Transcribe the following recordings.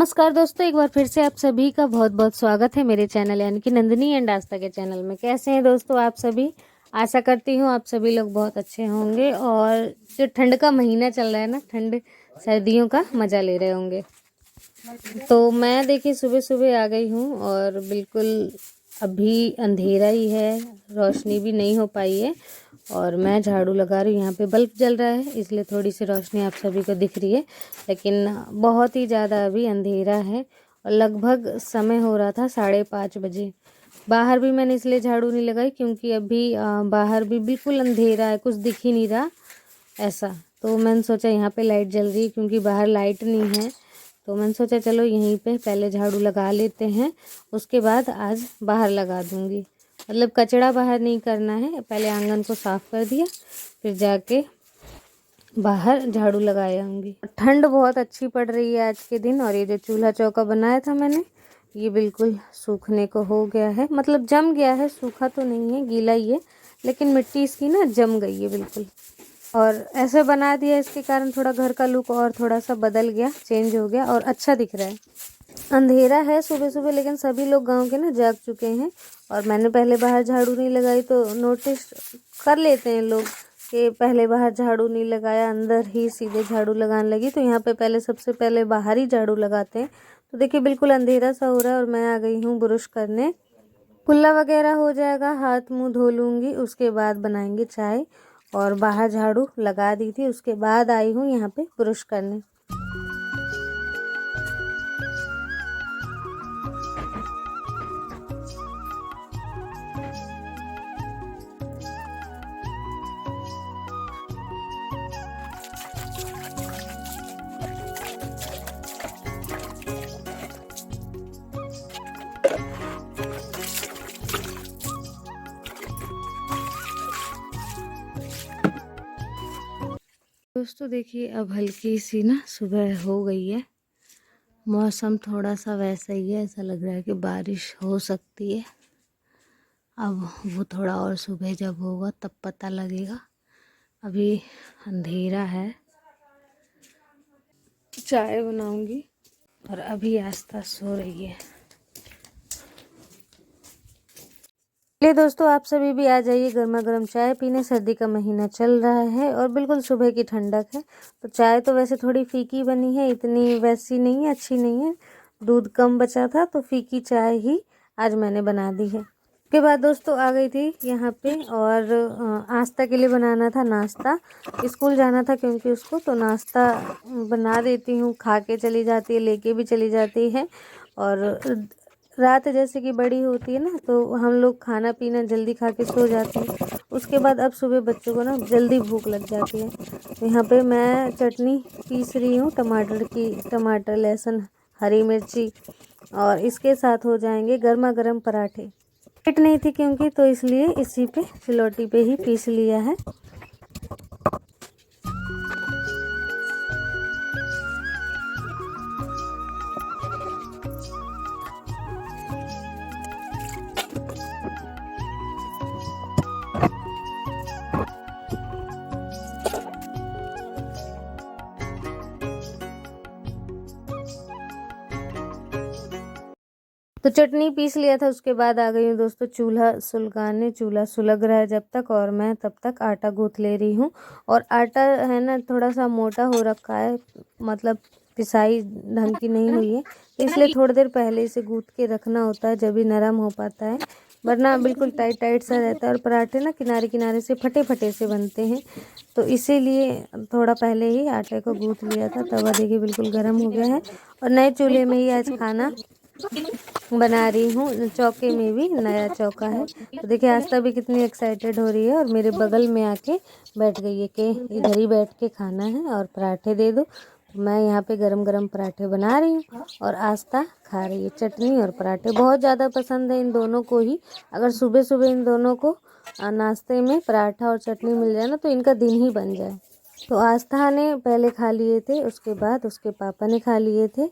नमस्कार दोस्तों, एक बार फिर से आप सभी का बहुत बहुत स्वागत है मेरे चैनल यानी कि नंदिनी एंड आस्था के चैनल में। कैसे हैं दोस्तों आप सभी? आशा करती हूँ आप सभी लोग बहुत अच्छे होंगे और जो ठंड का महीना चल रहा है ना, ठंड सर्दियों का मज़ा ले रहे होंगे। तो मैं देखिए सुबह सुबह आ गई हूँ और बिल्कुल अभी अंधेरा ही है, रोशनी भी नहीं हो पाई है और मैं झाड़ू लगा रही हूँ। यहाँ पे बल्ब जल रहा है इसलिए थोड़ी सी रोशनी आप सभी को दिख रही है, लेकिन बहुत ही ज़्यादा अभी अंधेरा है और लगभग समय हो रहा था 5:30 बजे। बाहर भी मैंने इसलिए झाड़ू नहीं लगाई क्योंकि अभी बाहर भी बिल्कुल अंधेरा है, कुछ दिख ही नहीं रहा ऐसा। तो मैंने सोचा यहाँ पे लाइट जल रही है क्योंकि बाहर लाइट नहीं है, तो मैंने सोचा चलो यहीं पे पहले झाड़ू लगा लेते हैं, उसके बाद आज बाहर लगा दूँगी। मतलब कचरा बाहर नहीं करना है, पहले आंगन को साफ़ कर दिया फिर जाके बाहर झाड़ू लगाए आऊँगी। ठंड बहुत अच्छी पड़ रही है आज के दिन और ये जो चूल्हा चौका बनाया था मैंने, ये बिल्कुल सूखने को हो गया है, मतलब जम गया है, सूखा तो नहीं है, गीला ही है, लेकिन मिट्टी इसकी ना जम गई है बिल्कुल। और ऐसे बना दिया इसके कारण थोड़ा घर का लुक और थोड़ा सा बदल गया, चेंज हो गया और अच्छा दिख रहा है। अंधेरा है सुबह सुबह, लेकिन सभी लोग गांव के ना जाग चुके हैं और मैंने पहले बाहर झाड़ू नहीं लगाई, तो नोटिस कर लेते हैं लोग कि पहले बाहर झाड़ू नहीं लगाया, अंदर ही सीधे झाड़ू लगाने लगी। तो यहाँ पे पहले सबसे पहले बाहर ही झाड़ू लगाते हैं। तो देखिए बिल्कुल अंधेरा सा हो रहा है और मैं आ गई हूँ ब्रश करने। कुल्ला वगैरह हो जाएगा, हाथ मुंह धो लूँगी, उसके बाद बनाएंगे चाय। और बाहर झाड़ू लगा दी थी, उसके बाद आई हूँ यहाँ पे ब्रश करने। दोस्तों देखिए अब हल्की सी ना सुबह हो गई है, मौसम थोड़ा सा वैसा ही है, ऐसा लग रहा है कि बारिश हो सकती है। अब वो थोड़ा और सुबह जब होगा तब पता लगेगा, अभी अंधेरा है। चाय बनाऊंगी और अभी आस्था सो रही है। चलिए दोस्तों आप सभी भी आ जाइए गर्मा गर्म चाय पीने, सर्दी का महीना चल रहा है और बिल्कुल सुबह की ठंडक है। तो चाय तो वैसे थोड़ी फीकी बनी है, इतनी वैसी नहीं है, अच्छी नहीं है, दूध कम बचा था तो फीकी चाय ही आज मैंने बना दी है। उसके बाद दोस्तों आ गई थी यहाँ पे और आस्था के लिए बनाना था नाश्ता, स्कूल जाना था क्योंकि उसको, तो नाश्ता बना देती हूँ, खा के चली जाती है, लेके भी चली जाती है। और रात जैसे कि बड़ी होती है ना, तो हम लोग खाना पीना जल्दी खा के सो जाते हैं, उसके बाद अब सुबह बच्चों को ना जल्दी भूख लग जाती है। तो यहाँ पे मैं चटनी पीस रही हूँ टमाटर की, टमाटर लहसुन हरी मिर्ची, और इसके साथ हो जाएंगे गर्मा गर्म पराठे। पेट नहीं थी क्योंकि, तो इसलिए इसी पे सिलौटी पे ही पीस लिया है। तो चटनी पीस लिया था, उसके बाद आ गई हूँ दोस्तों चूल्हा सुलगाने। चूल्हा सुलग रहा है जब तक और मैं तब तक आटा गूँथ ले रही हूँ। और आटा है ना थोड़ा सा मोटा हो रखा है, मतलब पिसाई ढंग की नहीं हुई है, तो इसलिए थोड़ी देर पहले इसे गूँथ के रखना होता है, जब भी नरम हो पाता है, वरना बिल्कुल टाइट टाइट सा रहता है और पराठे ना किनारे किनारे से फटे फटे से बनते हैं। तो इसीलिए थोड़ा पहले ही आटे को गूँथ लिया था। तवा देखिए बिल्कुल गर्म हो गया है और नए चूल्हे में ही आज खाना बना रही हूँ, चौके में भी नया चौका है। तो देखिए आस्था भी कितनी एक्साइटेड हो रही है और मेरे बगल में आके बैठ गई है कि इधर ही बैठ के खाना है और पराठे दे दो। तो मैं यहाँ पे गरम गरम पराठे बना रही हूँ और आस्था खा रही है। चटनी और पराठे बहुत ज़्यादा पसंद है इन दोनों को ही। अगर सुबह सुबह इन दोनों को नाश्ते में पराठा और चटनी मिल जाए ना, तो इनका दिन ही बन जाए। तो आस्था ने पहले खा लिए थे, उसके बाद उसके पापा ने खा लिए थे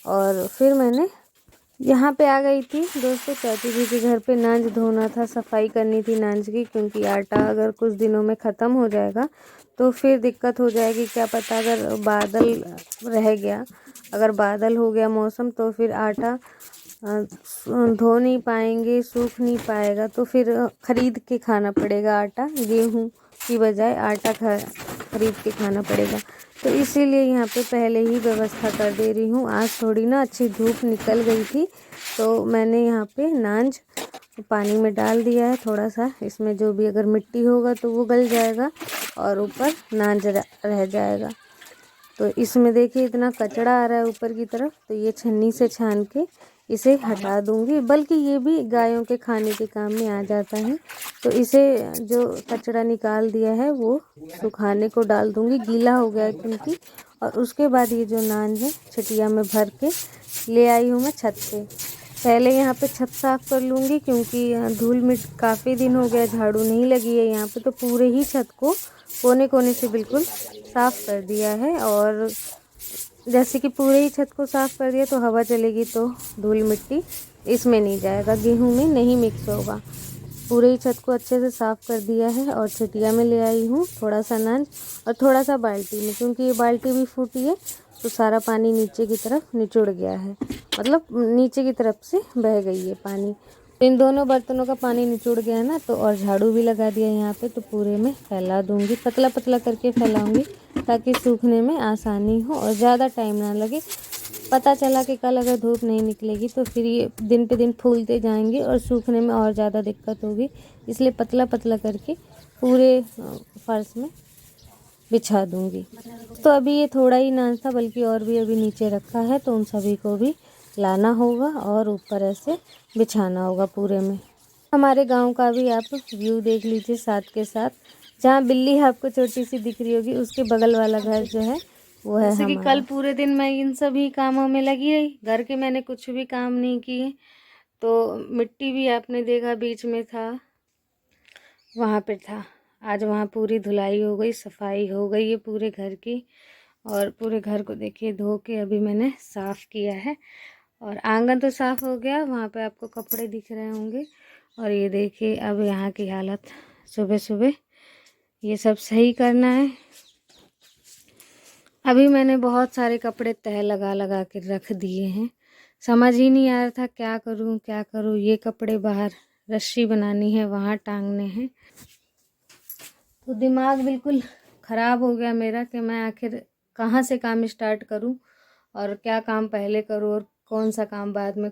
और फिर मैंने यहाँ पे आ गई थी दोस्तों चाची जी के घर पे। नांज धोना था, सफाई करनी थी नांज की, क्योंकि आटा अगर कुछ दिनों में ख़त्म हो जाएगा तो फिर दिक्कत हो जाएगी। क्या पता अगर बादल रह गया, अगर बादल हो गया मौसम, तो फिर आटा धो नहीं पाएंगे, सूख नहीं पाएगा, तो फिर ख़रीद के खाना पड़ेगा आटा। गेहूँ की बजाय आटा खरीद के खाना पड़ेगा। तो इसीलिए यहाँ पे पहले ही व्यवस्था कर दे रही हूँ। आज थोड़ी ना अच्छी धूप निकल गई थी, तो मैंने यहाँ पे नांज पानी में डाल दिया है थोड़ा सा। इसमें जो भी अगर मिट्टी होगा तो वो गल जाएगा और ऊपर नांज रह जाएगा। तो इसमें देखिए इतना कचड़ा आ रहा है ऊपर की तरफ, तो ये छन्नी से छान के इसे हटा दूंगी। बल्कि ये भी गायों के खाने के काम में आ जाता है। तो इसे जो कचड़ा निकाल दिया है वो सुखाने को डाल दूंगी, गीला हो गया है क्योंकि। और उसके बाद ये जो नांज है छटिया में भर के ले आई हूँ मैं छत पे। पहले यहाँ पे छत साफ़ कर लूँगी, क्योंकि धूल मिट्टी काफ़ी दिन हो गया झाड़ू नहीं लगी है यहाँ पे। तो पूरे ही छत को कोने कोने से बिल्कुल साफ़ कर दिया है। और जैसे कि पूरे ही छत को साफ़ कर दिया तो हवा चलेगी तो धूल मिट्टी इसमें नहीं जाएगा, गेहूं में नहीं मिक्स होगा। पूरे ही छत को अच्छे से साफ़ कर दिया है और छटिया में ले आई हूँ थोड़ा सा नांज और थोड़ा सा बाल्टी में, क्योंकि ये बाल्टी भी फूटी है तो सारा पानी नीचे की तरफ निचुड़ गया है, मतलब नीचे की तरफ से बह गई है पानी। इन दोनों बर्तनों का पानी निचुड़ गया है ना, तो और झाड़ू भी लगा दिया यहाँ पे। तो पूरे में फैला दूंगी, पतला पतला करके फैलाऊंगी ताकि सूखने में आसानी हो और ज़्यादा टाइम ना लगे। पता चला कि कल अगर धूप नहीं निकलेगी तो फिर ये दिन पे दिन फूलते जाएंगे और सूखने में और ज़्यादा दिक्कत होगी। इसलिए पतला पतला करके पूरे फर्श में बिछा दूंगी। तो अभी ये थोड़ा ही नांज था, बल्कि और भी अभी नीचे रखा है, तो उन सभी को भी लाना होगा और ऊपर ऐसे बिछाना होगा पूरे में। हमारे गांव का भी आप व्यू देख लीजिए साथ के साथ। जहाँ बिल्ली आपको छोटी सी दिख रही होगी उसके बगल वाला घर जो है वो है जैसे कि कल पूरे दिन मैं इन सभी कामों में लगी रही, घर के मैंने कुछ भी काम नहीं किए। तो मिट्टी भी आपने देखा बीच में था, वहाँ पे था। आज वहाँ पूरी धुलाई हो गई, सफाई हो गई है पूरे घर की। और पूरे घर को देखिए धो के अभी मैंने साफ़ किया है। और आंगन तो साफ़ हो गया, वहाँ पे आपको कपड़े दिख रहे होंगे। और ये देखिए अब यहाँ की हालत, सुबह सुबह ये सब सही करना है। अभी मैंने बहुत सारे कपड़े तह लगा लगा के रख दिए हैं, समझ ही नहीं आ रहा था क्या करूँ क्या करूँ। ये कपड़े बाहर रस्सी बनानी है, वहाँ टांगने हैं, तो दिमाग बिल्कुल ख़राब हो गया मेरा कि मैं आखिर कहाँ से काम स्टार्ट करूँ और क्या काम पहले करूँ और कौन सा काम बाद में।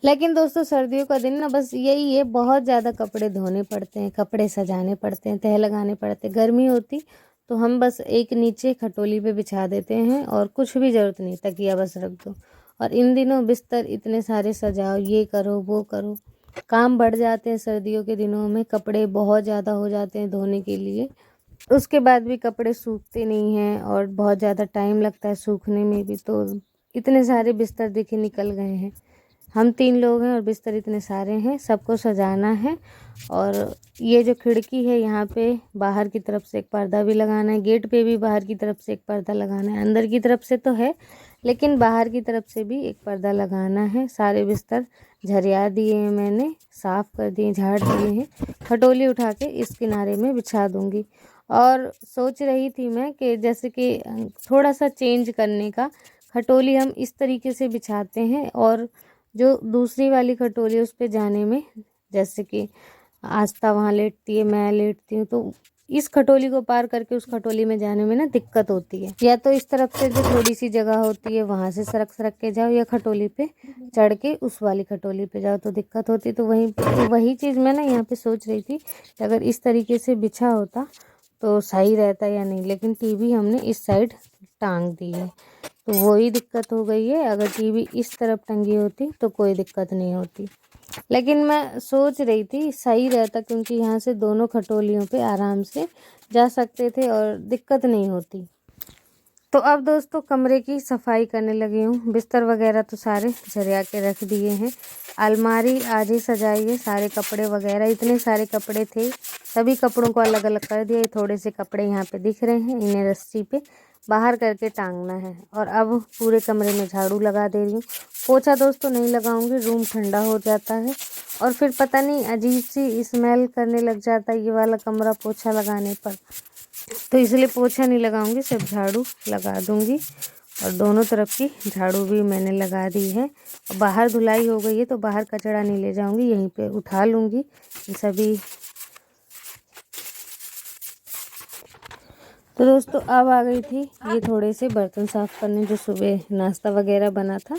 लेकिन दोस्तों सर्दियों का दिन ना बस यही है, बहुत ज़्यादा कपड़े धोने पड़ते हैं, कपड़े सजाने पड़ते हैं, तह लगाने पड़ते हैं। गर्मी होती तो हम बस एक नीचे खटोली पे बिछा देते हैं और कुछ भी ज़रूरत नहीं, तकिया बस रख दो। और इन दिनों बिस्तर इतने सारे सजाओ, ये करो वो करो, काम बढ़ जाते हैं। सर्दियों के दिनों में कपड़े बहुत ज़्यादा हो जाते हैं धोने के लिए, उसके बाद भी कपड़े सूखते नहीं हैं और बहुत ज़्यादा टाइम लगता है सूखने में भी। तो इतने सारे बिस्तर देखिए निकल गए हैं। हम 3 लोग हैं और बिस्तर इतने सारे हैं, सबको सजाना है। और ये जो खिड़की है यहाँ पे बाहर की तरफ से एक पर्दा भी लगाना है, गेट पे भी बाहर की तरफ से एक पर्दा लगाना है। अंदर की तरफ से तो है लेकिन बाहर की तरफ से भी एक पर्दा लगाना है। सारे बिस्तर झरिया दिए हैं मैंने, साफ़ कर दिए, झाड़ दिए हैं। खटोली उठा के इस किनारे में बिछा दूँगी। और सोच रही थी मैं कि जैसे कि थोड़ा सा चेंज करने का, खटोली हम इस तरीके से बिछाते हैं और जो दूसरी वाली खटोली है उस पे जाने में, जैसे कि आस्था वहाँ लेटती है, मैं लेटती हूँ, तो इस खटोली को पार करके उस खटोली में जाने में ना दिक्कत होती है। या तो इस तरफ से जो थोड़ी सी जगह होती है वहाँ से सरक सरक के जाओ, या खटोली पे चढ़ के उस वाली खटोली पे जाओ तो दिक्कत होती है। तो वही चीज़ मैं ना यहाँ पे सोच रही थी कि अगर इस तरीके से बिछा होता तो सही रहता या नहीं। लेकिन टीवी हमने इस साइड टांग दी है तो वही दिक्कत हो गई है। अगर टीवी इस तरफ टंगी होती तो कोई दिक्कत नहीं होती। लेकिन मैं सोच रही थी सही रहता, क्योंकि यहाँ से दोनों खटोलियों पे आराम से जा सकते थे और दिक्कत नहीं होती। तो अब दोस्तों कमरे की सफाई करने लगी हूँ। बिस्तर वगैरह तो सारे झरिया के रख दिए हैं। अलमारी आज ही सजाई है, सारे कपड़े वगैरह, इतने सारे कपड़े थे, सभी कपड़ों को अलग अलग कर दिया। थोड़े से कपड़े यहाँ पे दिख रहे हैं, इन्हें रस्सी पे बाहर करके टांगना है। और अब पूरे कमरे में झाड़ू लगा दे रही हूँ। पोछा दोस्तों नहीं लगाऊंगी, रूम ठंडा हो जाता है और फिर पता नहीं अजीब सी स्मेल करने लग जाता है ये वाला कमरा पोछा लगाने पर, तो इसलिए पोछा नहीं लगाऊंगी, सिर्फ झाड़ू लगा दूंगी। और दोनों तरफ की झाड़ू भी मैंने लगा दी है। बाहर धुलाई हो गई है तो बाहर कचरा नहीं ले जाऊंगी, यहीं पे उठा लूँगी सभी। तो दोस्तों अब आ गई थी ये थोड़े से बर्तन साफ़ करने, जो सुबह नाश्ता वगैरह बना था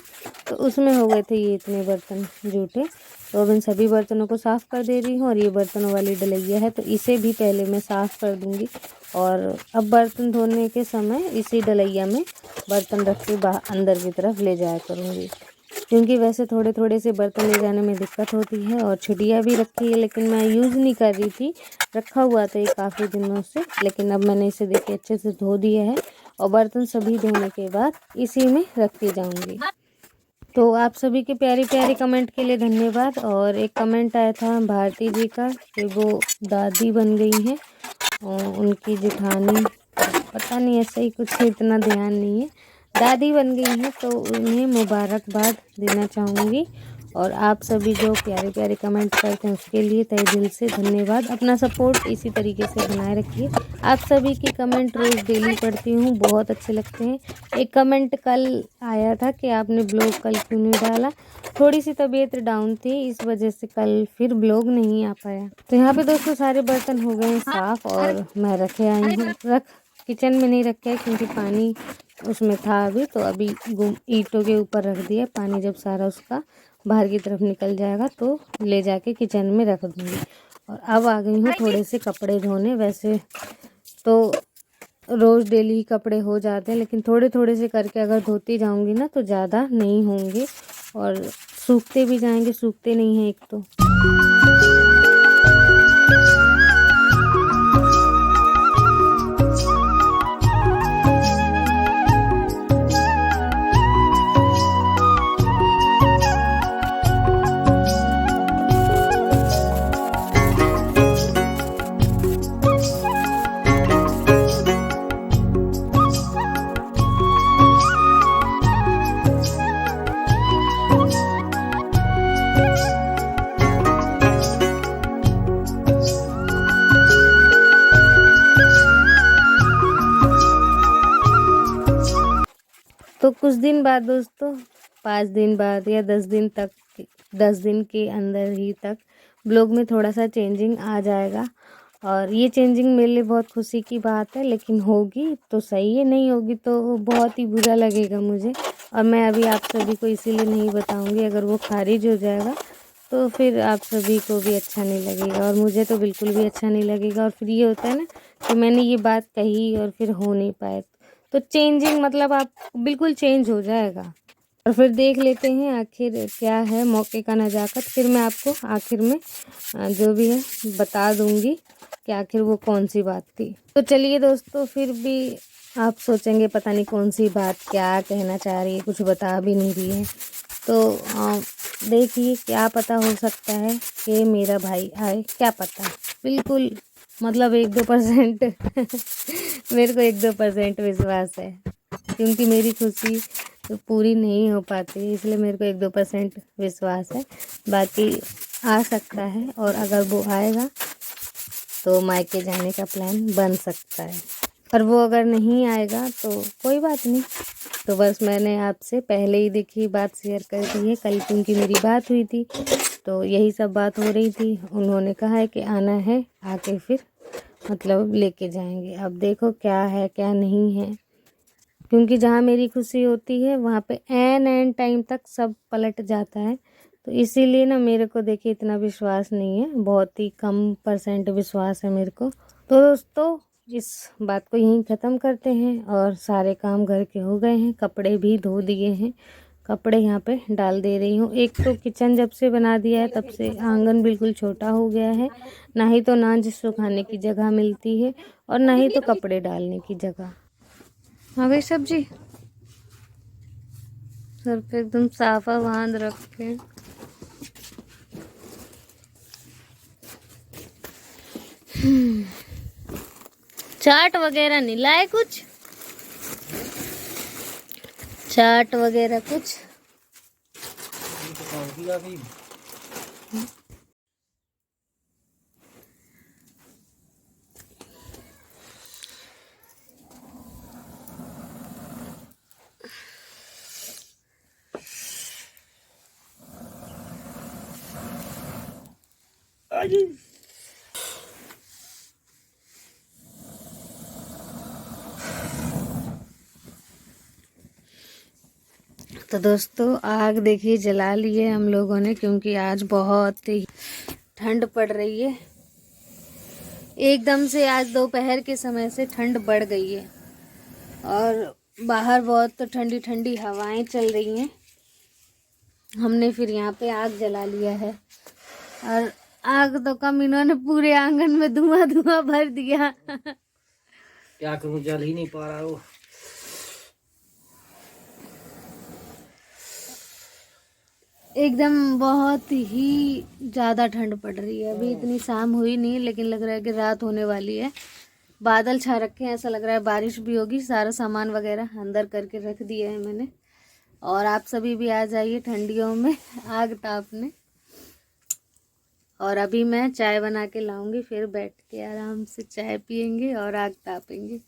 तो उसमें हो गए थे ये इतने बर्तन जूठे। तो अब इन सभी बर्तनों को साफ़ कर दे रही हूँ। और ये बर्तनों वाली डलैया है तो इसे भी पहले मैं साफ़ कर दूँगी। और अब बर्तन धोने के समय इसी डलैया में बर्तन रख के अंदर की तरफ ले जाया करूँगी, क्योंकि वैसे थोड़े थोड़े से बर्तन ले जाने में दिक्कत होती है। और छुटिया भी रखी है लेकिन मैं यूज़ नहीं कर रही थी, रखा हुआ था ये काफ़ी दिनों से, लेकिन अब मैंने इसे देखिए अच्छे से धो दिया है। और बर्तन सभी धोने के बाद इसी में रखती जाऊंगी। तो आप सभी के प्यारे प्यारे कमेंट के लिए धन्यवाद। और एक कमेंट आया था भारती जी का कि वो दादी बन गई हैं और उनकी जेठानी, पता नहीं ऐसा ही कुछ, इतना ध्यान नहीं है, दादी बन गई हैं तो उन्हें मुबारकबाद देना चाहूँगी। और आप सभी जो प्यारे प्यारे कमेंट करते हैं उसके लिए तहे दिल से धन्यवाद। अपना सपोर्ट इसी तरीके से बनाए रखिए। आप सभी की कमेंट रोज़ डेली पढ़ती हूँ, बहुत अच्छे लगते हैं। एक कमेंट कल आया था कि आपने ब्लॉग कल क्यों नहीं डाला, थोड़ी सी तबीयत डाउन थी इस वजह से कल फिर ब्लॉग नहीं आ पाया। तो यहाँ पे दोस्तों सारे बर्तन हो गए हैं साफ़ और मैं रखे आई हूँ, किचन में नहीं रखे है क्योंकि पानी उसमें था अभी, तो अभी ईंटों के ऊपर रख दिया। पानी जब सारा उसका बाहर की तरफ निकल जाएगा तो ले जाके किचन में रख दूँगी। और अब आ गई हूँ थोड़े से कपड़े धोने। वैसे तो रोज़ डेली ही कपड़े हो जाते हैं, लेकिन थोड़े थोड़े से करके अगर धोती जाऊँगी ना तो ज़्यादा नहीं होंगे और सूखते भी जाएंगे, सूखते नहीं हैं एक तो। तो कुछ दिन बाद दोस्तों, 5 दिन बाद या 10 दिन तक, 10 दिन के अंदर ही तक ब्लॉग में थोड़ा सा चेंजिंग आ जाएगा। और ये चेंजिंग मेरे लिए बहुत खुशी की बात है, लेकिन होगी तो सही है, नहीं होगी तो बहुत ही बुरा लगेगा मुझे। और मैं अभी आप सभी को इसीलिए नहीं बताऊंगी, अगर वो खारिज हो जाएगा तो फिर आप सभी को भी अच्छा नहीं लगेगा और मुझे तो बिल्कुल भी अच्छा नहीं लगेगा। और फिर ये होता है ना कि मैंने ये बात कही और फिर हो नहीं पाए, तो चेंजिंग मतलब आप बिल्कुल चेंज हो जाएगा। और फिर देख लेते हैं आखिर क्या है मौके का नज़ाकत। फिर मैं आपको आखिर में जो भी है बता दूंगी कि आखिर वो कौन सी बात थी। तो चलिए दोस्तों, फिर भी आप सोचेंगे पता नहीं कौन सी बात, क्या कहना चाह रही है, कुछ बता भी नहीं रही है। तो देखिए क्या पता हो सकता है कि मेरा भाई आए, क्या पता, बिल्कुल मतलब 1-2% मेरे को 1-2% विश्वास है, क्योंकि मेरी खुशी तो पूरी नहीं हो पाती, इसलिए मेरे को 1-2% विश्वास है। बाकी आ सकता है और अगर वो आएगा तो मायके जाने का प्लान बन सकता है। और वो अगर नहीं आएगा तो कोई बात नहीं। तो बस मैंने आपसे पहले ही देखी बात शेयर कर दी है कल, क्योंकि मेरी बात हुई थी तो यही सब बात हो रही थी। उन्होंने कहा है कि आना है, आके फिर मतलब लेके जाएंगे। अब देखो क्या है क्या नहीं है, क्योंकि जहाँ मेरी खुशी होती है वहाँ पे एन टाइम तक सब पलट जाता है। तो इसीलिए ना मेरे को देखिए इतना विश्वास नहीं है, बहुत ही कम % विश्वास है मेरे को। तो दोस्तों इस बात को यहीं ख़त्म करते हैं। और सारे काम घर के हो गए हैं, कपड़े भी धो दिए हैं, कपड़े यहाँ पे डाल दे रही हूँ। एक तो किचन जब से बना दिया है तब से आंगन बिल्कुल छोटा हो गया है, ना ही तो नाज सुखाने की जगह मिलती है और ना ही तो कपड़े डालने की जगह। हाँ भाई सब्जी सर पे एकदम साफा बांध रखे। चाट वगैरह नहीं लाए कुछ? चाट वगैरह कुछ। तो दोस्तों आग देखिए जला लिए हम लोगों ने, क्योंकि आज बहुत ही ठंड पड़ रही है। एकदम से आज दोपहर के समय से ठंड बढ़ गई है और बाहर बहुत ठंडी ठंडी हवाएं चल रही हैं। हमने फिर यहाँ पे आग जला लिया है और आग तो कम, इन्होंने पूरे आंगन में धुआं धुआं भर दिया। क्या करूं, जल ही नहीं पा रहा वो। एकदम बहुत ही ज़्यादा ठंड पड़ रही है। अभी इतनी शाम हुई नहीं, लेकिन लग रहा है कि रात होने वाली है। बादल छा रखे हैं, ऐसा लग रहा है बारिश भी होगी। सारा सामान वगैरह अंदर करके रख दिया है मैंने। और आप सभी भी आ जाइए ठंडियों में आग तापने। और अभी मैं चाय बना के लाऊंगी, फिर बैठ के आराम से चाय पियेंगे और आग तापेंगे।